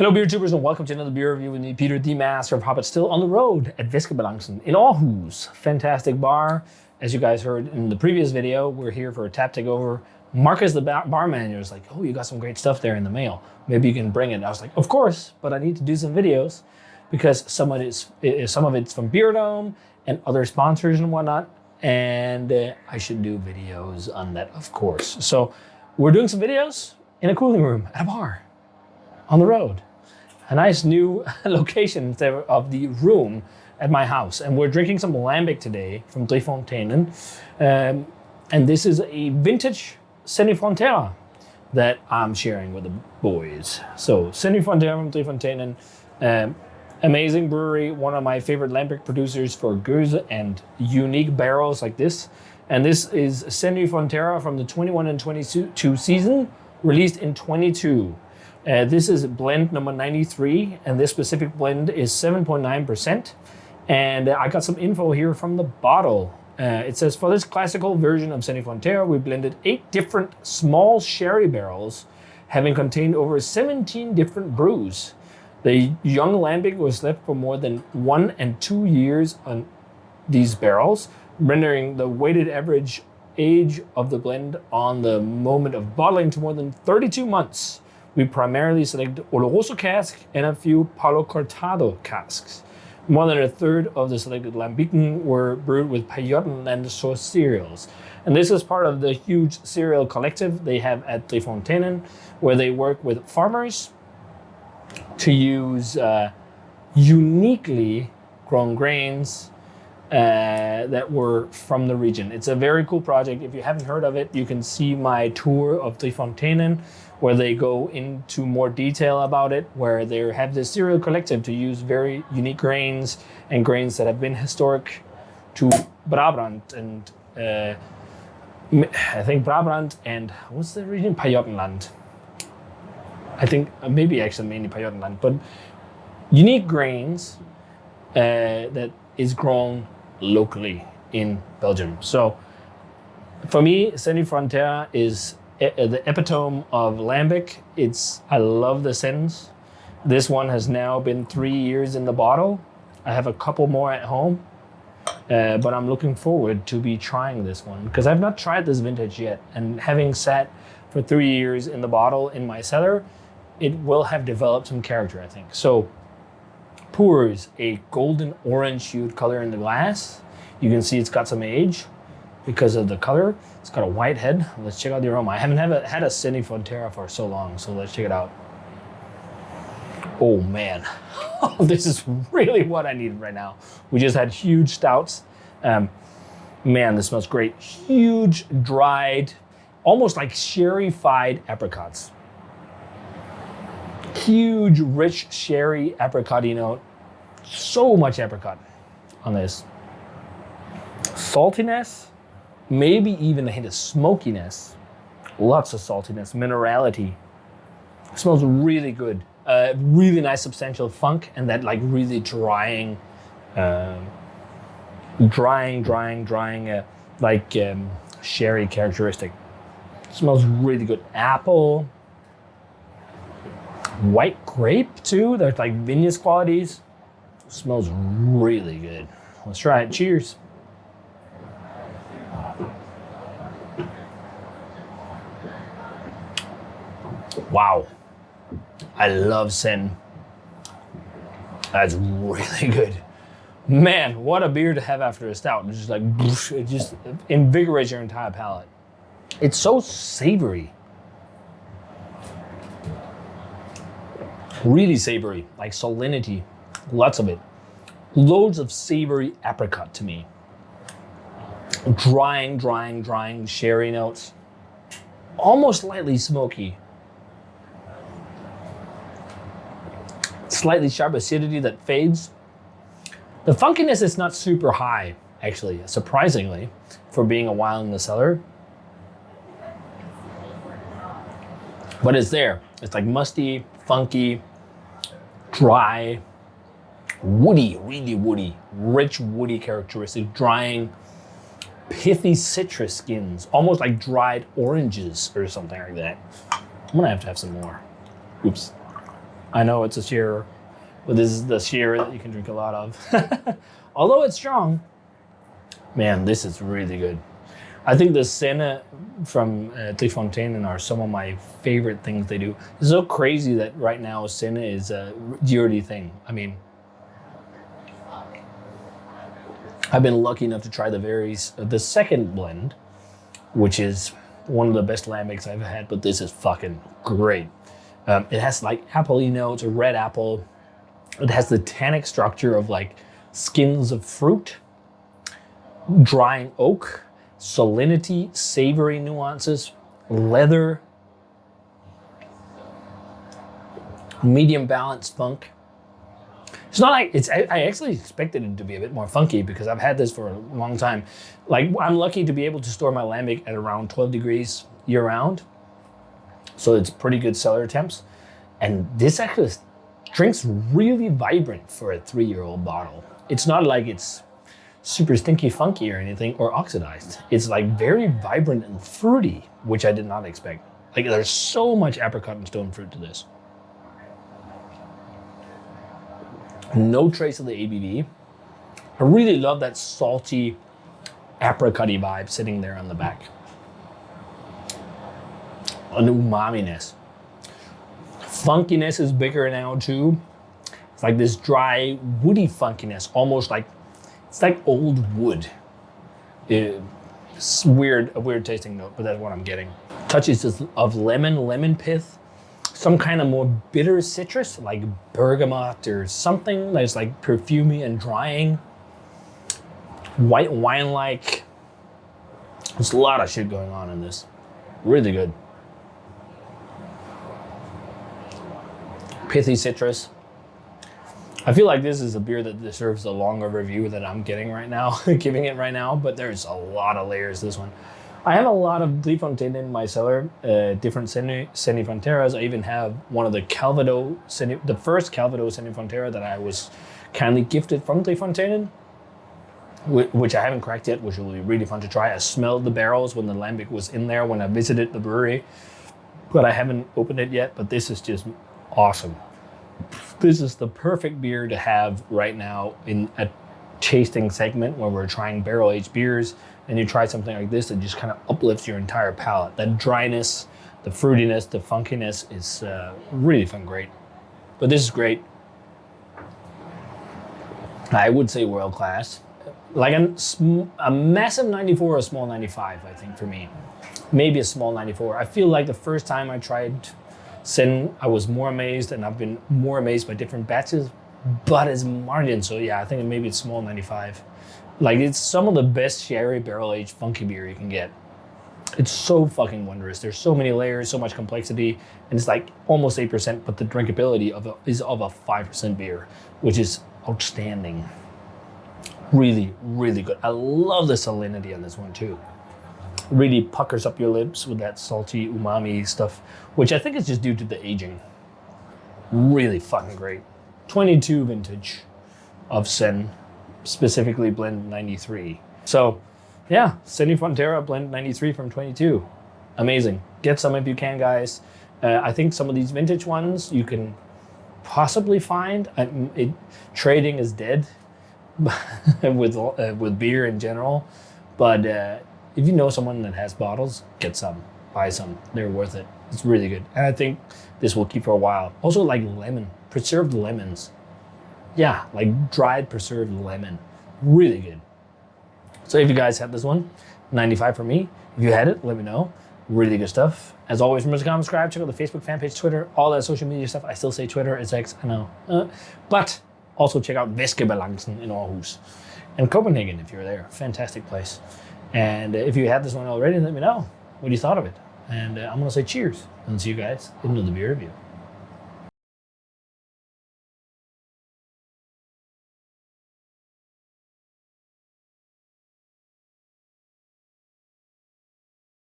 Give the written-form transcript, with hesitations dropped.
Hello beer tubers and welcome to another beer review with me, Peter, the master of hobbits, still on the road at Whiskebalancen in Aarhus. Fantastic bar. As you guys heard in the previous video, we're here for a tap takeover. Marcus, the bar manager, is like, oh, you got some great stuff there in the mail. Maybe you can bring it. I was like, of course, but I need to do some videos because some of it's from Beer Dome and other sponsors and whatnot. And I should do videos on that, of course. So we're doing some videos in a cooling room at a bar on the road. A nice new location of the room at my house. And we're drinking some Lambic today from Fonteinen. And this is a vintage Zenne y Frontera that I'm sharing with the boys. So Zenne y Frontera from Fonteinen. Amazing brewery, one of my favorite Lambic producers for Geuze and unique barrels like this. And this is Zenne y Frontera from the 21 and 22 season, released in 22. This is blend number 93, and this specific blend is 7.9%. And I got some info here from the bottle. It says, for this classical version of Zenne y Frontera, we blended 8 different small sherry barrels, having contained over 17 different brews. The young Lambic was left for more than 1 and 2 years on these barrels, rendering the weighted average age of the blend on the moment of bottling to more than 32 months. We primarily selected Oloroso cask and a few Palo Cortado casks. More than a third of the selected Lambicen were brewed with Pajottenland source cereals. And this is part of the huge cereal collective they have at Fonteinen, where they work with farmers to use uniquely grown grains that were from the region. It's a very cool project. If you haven't heard of it, you can see my tour of Fonteinen, where they go into more detail about it, where they have this cereal collective to use very unique grains and grains that have been historic to Brabant and I think Brabant and what's the region? Pajottenland. I think maybe actually mainly Pajottenland, but unique grains that is grown locally in Belgium. So for me, Zenne y Frontera is the epitome of Lambic. I love the Zennes. This one has now been 3 years in the bottle. I have a couple more at home, but I'm looking forward to be trying this one because I've not tried this vintage yet. And having sat for 3 years in the bottle in my cellar, it will have developed some character, I think. So pours a golden orange hued color in the glass. You can see it's got some age because of the color. It's got a white head. Let's check out the aroma. I haven't had a Zenne y Frontera for so long, so let's check it out. Oh man, this is really what I needed right now. We just had huge stouts. Man, this smells great. Huge, dried, almost like sherry-fied apricots. Huge, rich sherry apricot-y note. So much apricot on this. Saltiness, maybe even a hint of smokiness. Lots of saltiness, minerality. It smells really good. Really nice substantial funk and that like really drying, sherry characteristic. It smells really good. Apple. White grape too. There's like vinous qualities. It smells really good. Let's try it. Cheers. Wow. I love Zenne. That's really good. Man, what a beer to have after a stout. It's just like, it just invigorates your entire palate. It's so savory. Really savory, like salinity, lots of it. Loads of savory apricot to me. Drying sherry notes. Almost slightly smoky. Slightly sharp acidity that fades. The funkiness is not super high, actually, surprisingly, for being a while in the cellar. But it's there. It's like musty, funky, dry, woody, really woody, rich woody characteristic, drying, pithy citrus skins, almost like dried oranges or something like that. I'm gonna have to have some more. Oops. I know it's a shearer, but this is the shearer that you can drink a lot of. Although it's strong, man, this is really good. I think the Zenne from Fonteinen are some of my favorite things they do. It's so crazy that right now Zenne is a yearly thing. I mean, I've been lucky enough to try the second blend, which is one of the best lambics I've had, but this is fucking great. It has like appley notes, a red apple. It has the tannic structure of like skins of fruit, drying oak, salinity, savory nuances, leather, medium balanced funk. It's not like I actually expected it to be a bit more funky because I've had this for a long time. Like, I'm lucky to be able to store my lambic at around 12 degrees year round. So it's pretty good cellar temps. And this actually drinks really vibrant for a 3-year-old bottle. It's not like it's super stinky funky or anything or oxidized. It's like very vibrant and fruity, which I did not expect. Like, there's so much apricot and stone fruit to this. No trace of the ABV. I really love that salty, apricot-y vibe sitting there on the back. An umaminess. Funkiness is bigger now too. It's like this dry, woody funkiness, almost like, it's like old wood. It's weird, a weird tasting note, but that's what I'm getting. Touches of lemon pith. Some kind of more bitter citrus, like bergamot or something that's like perfumey and drying. White wine-like. There's a lot of shit going on in this. Really good. Pithy citrus. I feel like this is a beer that deserves a longer review that I'm getting right now, giving it right now, but there's a lot of layers, this one. I have a lot of Fonteinen in my cellar, different Zenne y Fronteras. I even have one of the the first Calvados Zenne y Frontera that I was kindly gifted from Fonteinen, which I haven't cracked yet, which will be really fun to try. I smelled the barrels when the Lambic was in there when I visited the brewery, but I haven't opened it yet, but this is just awesome. This is the perfect beer to have right now in a tasting segment where we're trying barrel-aged beers, and you try something like this that just kind of uplifts your entire palate. That dryness, the fruitiness, the funkiness is really fun, great. But this is great. I would say world class. Like a massive 94 or a small 95, I think, for me. Maybe a small 94. I feel like the first time I tried Zenne, I was more amazed, and I've been more amazed by different batches, but it's margin. So yeah, I think maybe it's small 95. Like, it's some of the best sherry barrel-aged funky beer you can get. It's so fucking wondrous. There's so many layers, so much complexity, and it's like almost 8%, but the drinkability is of a 5% beer, which is outstanding. Really, really good. I love the salinity on this one too. Really puckers up your lips with that salty umami stuff, which I think is just due to the aging. Really fucking great. 22 vintage of Zenne, specifically blend 93. So yeah, Zenne y Frontera blend 93 from 22. Amazing. Get some if you can, guys. I think some of these vintage ones you can possibly find. Trading is dead with beer in general, but if you know someone that has bottles, get some, buy some. They're worth it. It's really good, and I think this will keep for a while. Also, like preserved lemons. Yeah, like dried preserved lemon. Really good. So if you guys had this one, 95 for me. If you had it, let me know. Really good stuff. As always, remember to comment, subscribe, check out the Facebook fan page, Twitter, all that social media stuff. I still say Twitter, it's X, I know. But also check out Væskebalancen in Aarhus and Copenhagen if you're there. Fantastic place. And if you had this one already, let me know what you thought of it. And I'm going to say cheers and see you guys in the beer review.